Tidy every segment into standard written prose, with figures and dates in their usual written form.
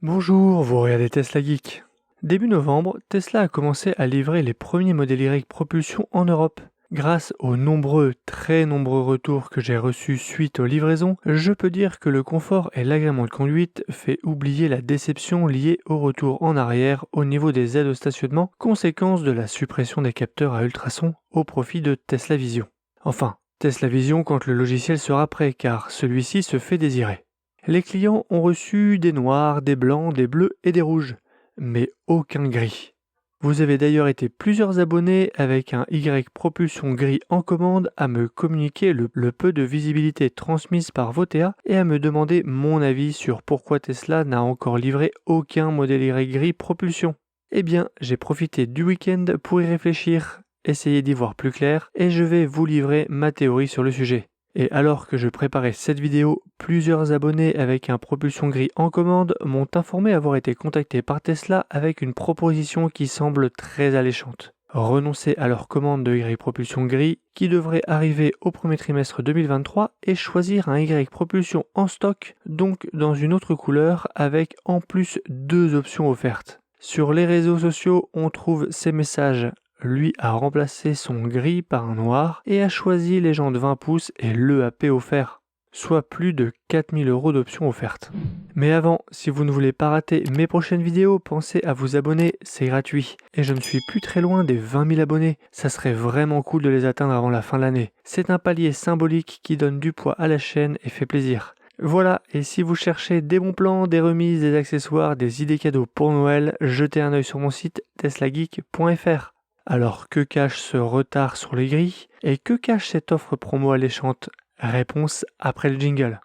Bonjour, vous regardez Tesla Geek. Début novembre, Tesla a commencé à livrer les premiers modèles Y propulsion en Europe. Grâce aux très nombreux retours que j'ai reçus suite aux livraisons, je peux dire que le confort et l'agrément de conduite fait oublier la déception liée au retour en arrière au niveau des aides au stationnement, conséquence de la suppression des capteurs à ultrasons au profit de Tesla Vision. Enfin, Tesla Vision quand le logiciel sera prêt car celui-ci se fait désirer. Les clients ont reçu des noirs, des blancs, des bleus et des rouges, mais aucun gris. Vous avez d'ailleurs été plusieurs abonnés avec un Y propulsion gris en commande à me communiquer le peu de visibilité transmise par Votea et à me demander mon avis sur pourquoi Tesla n'a encore livré aucun modèle Y gris propulsion. Eh bien, j'ai profité du week-end pour y réfléchir, essayer d'y voir plus clair et je vais vous livrer ma théorie sur le sujet. Et alors que je préparais cette vidéo, plusieurs abonnés avec un propulsion gris en commande m'ont informé avoir été contactés par Tesla avec une proposition qui semble très alléchante. Renoncer à leur commande de Y propulsion gris qui devrait arriver au premier trimestre 2023 et choisir un Y propulsion en stock, donc dans une autre couleur avec en plus 2 options offertes. Sur les réseaux sociaux, on trouve ces messages. Lui a remplacé son gris par un noir et a choisi les jantes 20 pouces et l'EAP offert, soit plus de 4000 € d'options offertes. Mais avant, si vous ne voulez pas rater mes prochaines vidéos, pensez à vous abonner, c'est gratuit. Et je ne suis plus très loin des 20 000 abonnés, ça serait vraiment cool de les atteindre avant la fin de l'année. C'est un palier symbolique qui donne du poids à la chaîne et fait plaisir. Voilà, et si vous cherchez des bons plans, des remises, des accessoires, des idées cadeaux pour Noël, jetez un œil sur mon site teslageek.fr. Alors que cache ce retard sur les grilles et que cache cette offre promo alléchante? Réponse après le jingle.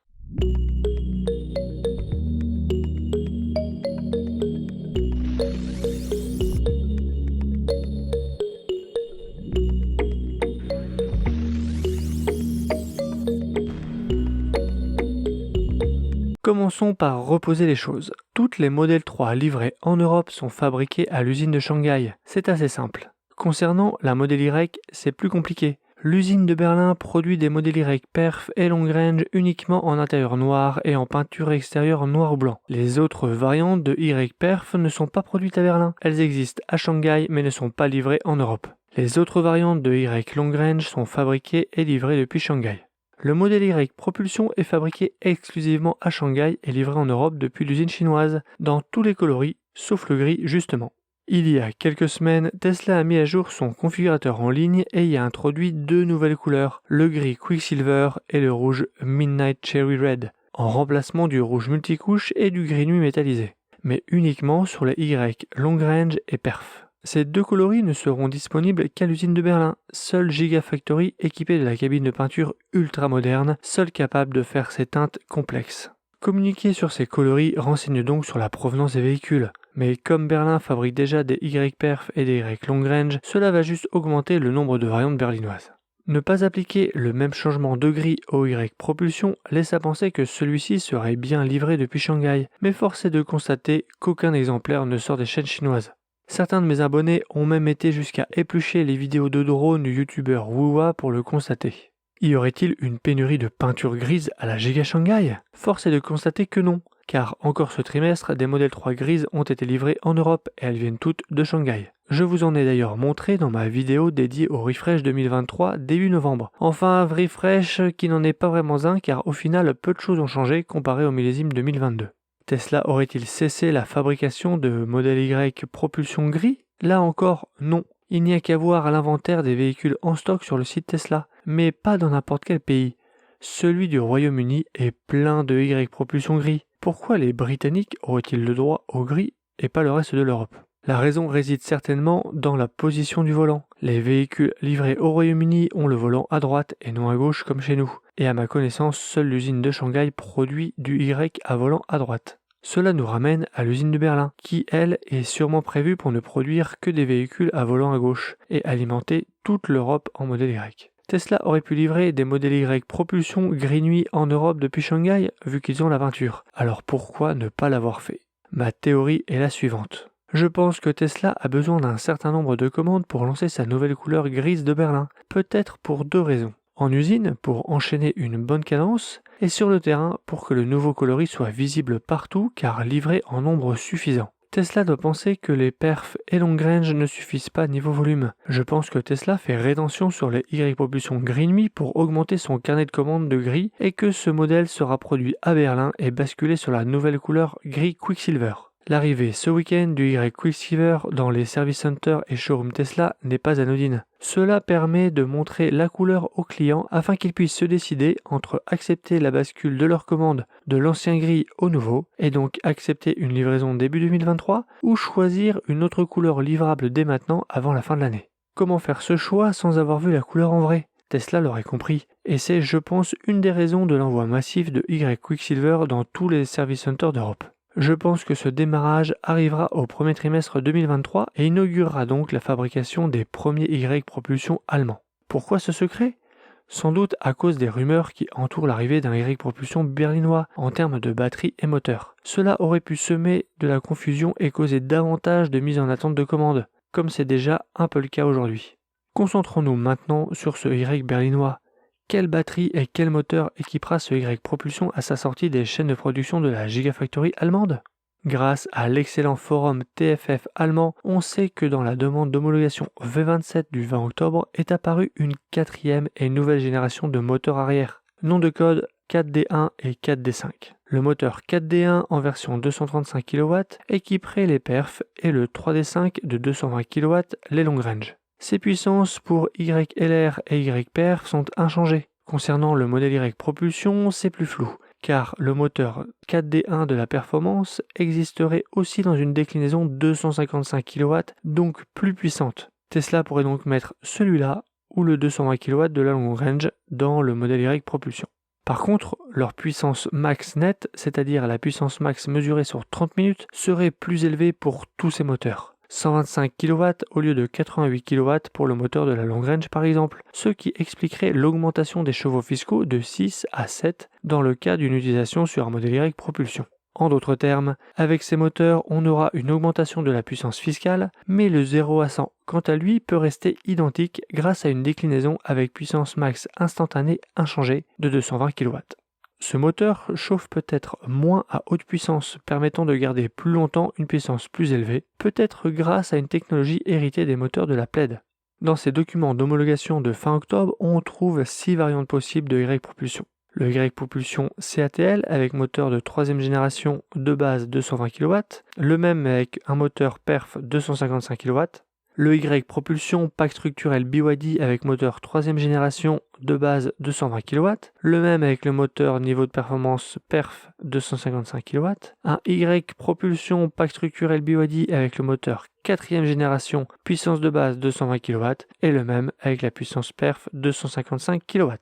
Commençons par reposer les choses. Toutes les modèles 3 livrés en Europe sont fabriqués à l'usine de Shanghai. C'est assez simple. Concernant la modèle Y, c'est plus compliqué. L'usine de Berlin produit des modèles Y perf et long range uniquement en intérieur noir et en peinture extérieure noir ou blanc. Les autres variantes de Y perf ne sont pas produites à Berlin. Elles existent à Shanghai mais ne sont pas livrées en Europe. Les autres variantes de Y long range sont fabriquées et livrées depuis Shanghai. Le modèle Y propulsion est fabriqué exclusivement à Shanghai et livré en Europe depuis l'usine chinoise, dans tous les coloris, sauf le gris justement. Il y a quelques semaines, Tesla a mis à jour son configurateur en ligne et y a introduit 2 nouvelles couleurs, le gris Quicksilver et le rouge Midnight Cherry Red, en remplacement du rouge multicouche et du gris nuit métallisé, mais uniquement sur les Y Long Range et Perf. Ces 2 coloris ne seront disponibles qu'à l'usine de Berlin, seule Gigafactory équipée de la cabine de peinture ultra moderne, seule capable de faire ces teintes complexes. Communiquer sur ces coloris renseigne donc sur la provenance des véhicules. Mais comme Berlin fabrique déjà des Y-Perf et des Y Long Range, cela va juste augmenter le nombre de variantes berlinoises. Ne pas appliquer le même changement de gris au Y propulsion laisse à penser que celui-ci serait bien livré depuis Shanghai, mais force est de constater qu'aucun exemplaire ne sort des chaînes chinoises. Certains de mes abonnés ont même été jusqu'à éplucher les vidéos de drone du youtubeur Wuwa pour le constater. Y aurait-il une pénurie de peinture grise à la Giga Shanghai? Force est de constater que non, car encore ce trimestre, des modèles 3 grises ont été livrés en Europe et elles viennent toutes de Shanghai. Je vous en ai d'ailleurs montré dans ma vidéo dédiée au refresh 2023 début novembre. Enfin, un refresh qui n'en est pas vraiment un car au final peu de choses ont changé comparé au millésime 2022. Tesla aurait-il cessé la fabrication de modèles Y propulsion gris? Là encore, non. Il n'y a qu'à voir l'inventaire des véhicules en stock sur le site Tesla, mais pas dans n'importe quel pays. Celui du Royaume-Uni est plein de Y propulsion gris. Pourquoi les Britanniques auraient-ils le droit au gris et pas le reste de l'Europe? La raison réside certainement dans la position du volant. Les véhicules livrés au Royaume-Uni ont le volant à droite et non à gauche comme chez nous. Et à ma connaissance, seule l'usine de Shanghai produit du Y à volant à droite. Cela nous ramène à l'usine de Berlin, qui elle est sûrement prévue pour ne produire que des véhicules à volant à gauche et alimenter toute l'Europe en modèle Y. Tesla aurait pu livrer des modèles Y propulsion gris nuit en Europe depuis Shanghai vu qu'ils ont la peinture. Alors pourquoi ne pas l'avoir fait? Ma théorie est la suivante. Je pense que Tesla a besoin d'un certain nombre de commandes pour lancer sa nouvelle couleur grise de Berlin, peut-être pour 2 raisons. en usine pour enchaîner une bonne cadence, et sur le terrain pour que le nouveau coloris soit visible partout car livré en nombre suffisant. Tesla doit penser que les perfs et long range ne suffisent pas niveau volume. Je pense que Tesla fait rétention sur les Y propulsion Green Me pour augmenter son carnet de commandes de gris et que ce modèle sera produit à Berlin et basculé sur la nouvelle couleur gris Quicksilver. L'arrivée ce week-end du Y Quicksilver dans les service centers et showrooms Tesla n'est pas anodine. Cela permet de montrer la couleur aux clients afin qu'ils puissent se décider entre accepter la bascule de leur commande de l'ancien gris au nouveau et donc accepter une livraison début 2023 ou choisir une autre couleur livrable dès maintenant avant la fin de l'année. Comment faire ce choix sans avoir vu la couleur en vrai ? Tesla l'aurait compris, et c'est, je pense, une des raisons de l'envoi massif de Y Quicksilver dans tous les service centers d'Europe. Je pense que ce démarrage arrivera au premier trimestre 2023 et inaugurera donc la fabrication des premiers Y propulsion allemands. Pourquoi ce secret ? Sans doute à cause des rumeurs qui entourent l'arrivée d'un Y propulsion berlinois en termes de batterie et moteur. Cela aurait pu semer de la confusion et causer davantage de mise en attente de commandes, comme c'est déjà un peu le cas aujourd'hui. Concentrons-nous maintenant sur ce Y berlinois. Quelle batterie et quel moteur équipera ce Y propulsion à sa sortie des chaînes de production de la Gigafactory allemande ? Grâce à l'excellent forum TFF allemand, on sait que dans la demande d'homologation V27 du 20 octobre est apparue une quatrième et nouvelle génération de moteurs arrière. Nom de code 4D1 et 4D5. Le moteur 4D1 en version 235 kW équiperait les perfs et le 3D5 de 220 kW les long range. Ces puissances pour YLR et YPerf sont inchangées. Concernant le modèle Y propulsion, c'est plus flou, car le moteur 4D1 de la performance existerait aussi dans une déclinaison 255 kW, donc plus puissante. Tesla pourrait donc mettre celui-là ou le 220 kW de la long range dans le modèle Y propulsion. Par contre, leur puissance max nette, c'est-à-dire la puissance max mesurée sur 30 minutes, serait plus élevée pour tous ces moteurs. 125 kW au lieu de 88 kW pour le moteur de la long range par exemple, ce qui expliquerait l'augmentation des chevaux fiscaux de 6 à 7 dans le cas d'une utilisation sur un modèle Y propulsion. En d'autres termes, avec ces moteurs, on aura une augmentation de la puissance fiscale, mais le 0 à 100, quant à lui, peut rester identique grâce à une déclinaison avec puissance max instantanée inchangée de 220 kW. Ce moteur chauffe peut-être moins à haute puissance, permettant de garder plus longtemps une puissance plus élevée, peut-être grâce à une technologie héritée des moteurs de la PLED. Dans ces documents d'homologation de fin octobre, on trouve 6 variantes possibles de Y propulsion. Le Y propulsion CATL avec moteur de 3ème génération de base 220 kW, le même avec un moteur perf 255 kW, le Y propulsion pack structurel BYD avec moteur 3ème génération de base 220 kW, le même avec le moteur niveau de performance perf 255 kW, un Y propulsion pack structurel BYD avec le moteur 4ème génération puissance de base 220 kW et le même avec la puissance perf 255 kW.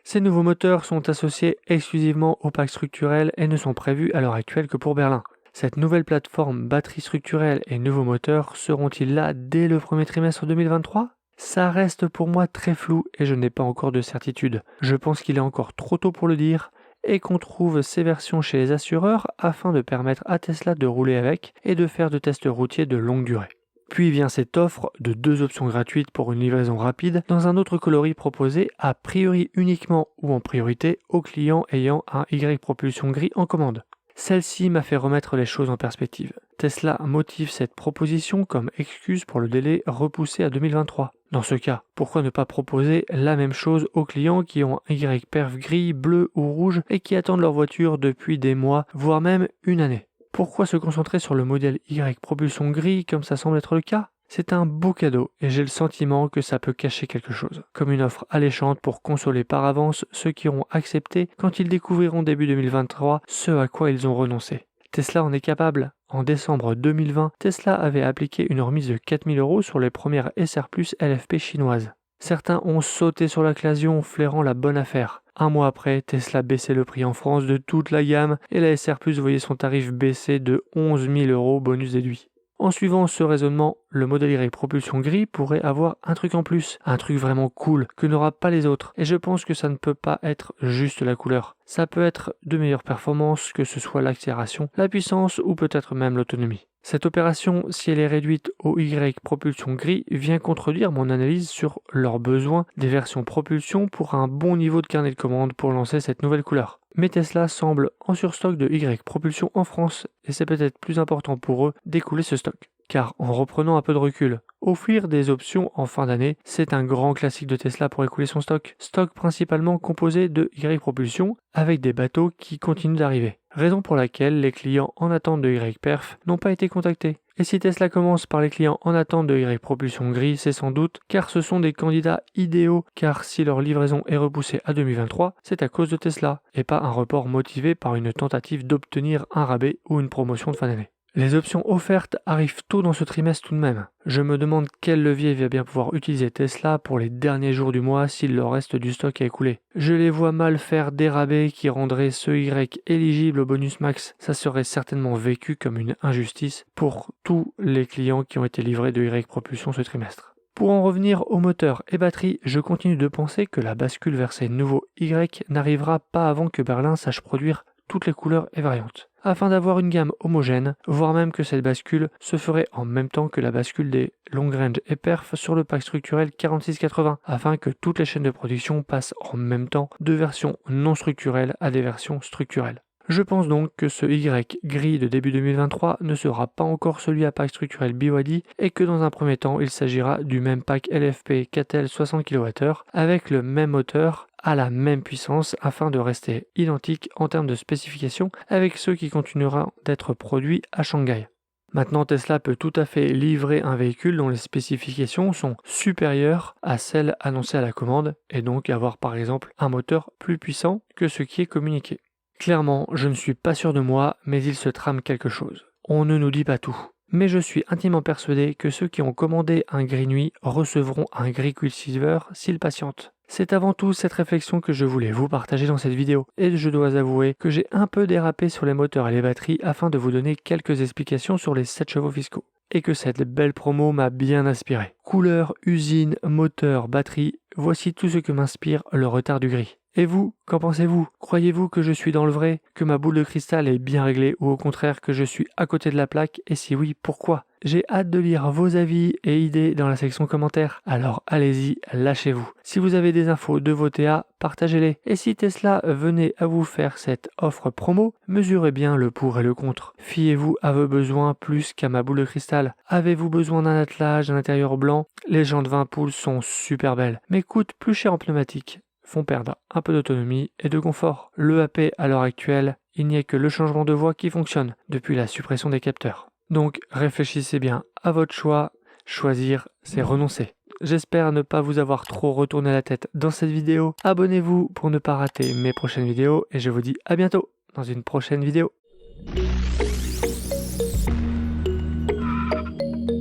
Ces nouveaux moteurs sont associés exclusivement au pack structurel et ne sont prévus à l'heure actuelle que pour Berlin. Cette nouvelle plateforme batterie structurelle et nouveaux moteurs seront-ils là dès le premier trimestre 2023 ? Ça reste pour moi très flou et je n'ai pas encore de certitude. Je pense qu'il est encore trop tôt pour le dire et qu'on trouve ces versions chez les assureurs afin de permettre à Tesla de rouler avec et de faire de tests routiers de longue durée. Puis vient cette offre de 2 options gratuites pour une livraison rapide dans un autre coloris proposé a priori uniquement ou en priorité aux clients ayant un Y propulsion gris en commande. Celle-ci m'a fait remettre les choses en perspective. Tesla motive cette proposition comme excuse pour le délai repoussé à 2023. Dans ce cas, pourquoi ne pas proposer la même chose aux clients qui ont un Y perf gris, bleu ou rouge et qui attendent leur voiture depuis des mois, voire même une année ? Pourquoi se concentrer sur le modèle Y propulsion gris comme ça semble être le cas ? C'est un beau cadeau et j'ai le sentiment que ça peut cacher quelque chose, comme une offre alléchante pour consoler par avance ceux qui auront accepté quand ils découvriront début 2023 ce à quoi ils ont renoncé. Tesla en est capable. En décembre 2020, Tesla avait appliqué une remise de 4 000 € sur les premières SR+ LFP chinoises. Certains ont sauté sur l'occasion, flairant la bonne affaire. Un mois après, Tesla baissait le prix en France de toute la gamme et la SR+ voyait son tarif baisser de 11 000 € bonus déduit. En suivant ce raisonnement, le modèle Y propulsion gris pourrait avoir un truc en plus, un truc vraiment cool que n'aura pas les autres. Et je pense que ça ne peut pas être juste la couleur. Ça peut être de meilleures performances, que ce soit l'accélération, la puissance ou peut-être même l'autonomie. Cette opération, si elle est réduite au Y propulsion gris, vient contredire mon analyse sur leurs besoins des versions propulsion pour un bon niveau de carnet de commande pour lancer cette nouvelle couleur. Mais Tesla semble en surstock de Y propulsion en France et c'est peut-être plus important pour eux d'écouler ce stock. Car en reprenant un peu de recul, offrir des options en fin d'année, c'est un grand classique de Tesla pour écouler son stock. Stock principalement composé de Y propulsion avec des bateaux qui continuent d'arriver. Raison pour laquelle les clients en attente de Y-Perf n'ont pas été contactés. Et si Tesla commence par les clients en attente de Y-Propulsion gris, c'est sans doute car ce sont des candidats idéaux, car si leur livraison est repoussée à 2023, c'est à cause de Tesla, et pas un report motivé par une tentative d'obtenir un rabais ou une promotion de fin d'année. Les options offertes arrivent tôt dans ce trimestre tout de même. Je me demande quel levier va bien pouvoir utiliser Tesla pour les derniers jours du mois s'il leur reste du stock à écouler. Je les vois mal faire des rabais qui rendraient ce Y éligible au bonus max. Ça serait certainement vécu comme une injustice pour tous les clients qui ont été livrés de Y propulsion ce trimestre. Pour en revenir au moteur et batterie, je continue de penser que la bascule vers ces nouveaux Y n'arrivera pas avant que Berlin sache produire toutes les couleurs et variantes, afin d'avoir une gamme homogène, voire même que cette bascule se ferait en même temps que la bascule des long range et perf sur le pack structurel 4680, afin que toutes les chaînes de production passent en même temps de versions non structurelles à des versions structurelles. Je pense donc que ce Y gris de début 2023 ne sera pas encore celui à pack structurel BYD et que dans un premier temps il s'agira du même pack LFP CATL 60 kWh avec le même moteur à la même puissance afin de rester identique en termes de spécifications avec ceux qui continueront d'être produits à Shanghai. Maintenant, Tesla peut tout à fait livrer un véhicule dont les spécifications sont supérieures à celles annoncées à la commande et donc avoir par exemple un moteur plus puissant que ce qui est communiqué. Clairement, je ne suis pas sûr de moi, mais il se trame quelque chose. On ne nous dit pas tout. Mais je suis intimement persuadé que ceux qui ont commandé un gris nuit recevront un gris Quicksilver s'ils patientent. C'est avant tout cette réflexion que je voulais vous partager dans cette vidéo, et je dois avouer que j'ai un peu dérapé sur les moteurs et les batteries afin de vous donner quelques explications sur les 7 chevaux fiscaux. Et que cette belle promo m'a bien inspiré. Couleur, usine, moteur, batterie, voici tout ce que m'inspire le retard du gris. Et vous, qu'en pensez-vous? Croyez-vous que je suis dans le vrai, que ma boule de cristal est bien réglée ou au contraire que je suis à côté de la plaque et si oui, pourquoi? J'ai hâte de lire vos avis et idées dans la section commentaires, alors allez-y, lâchez-vous. Si vous avez des infos de vos TA, partagez-les. Et si Tesla venait à vous faire cette offre promo, mesurez bien le pour et le contre. Fiez-vous à vos besoins plus qu'à ma boule de cristal. Avez-vous besoin d'un attelage, d'un intérieur blanc? Les jantes 20 poules sont super belles, mais coûtent plus cher en pneumatique. Font perdre un peu d'autonomie et de confort. Le AP à l'heure actuelle, il n'y a que le changement de voie qui fonctionne depuis la suppression des capteurs. Donc réfléchissez bien à votre choix, choisir c'est renoncer. J'espère ne pas vous avoir trop retourné la tête dans cette vidéo. Abonnez-vous pour ne pas rater mes prochaines vidéos et je vous dis à bientôt dans une prochaine vidéo.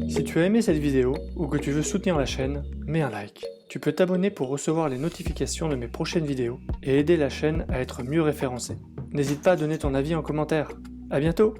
Si tu as aimé cette vidéo ou que tu veux soutenir la chaîne, mets un like. Tu peux t'abonner pour recevoir les notifications de mes prochaines vidéos et aider la chaîne à être mieux référencée. N'hésite pas à donner ton avis en commentaire. À bientôt!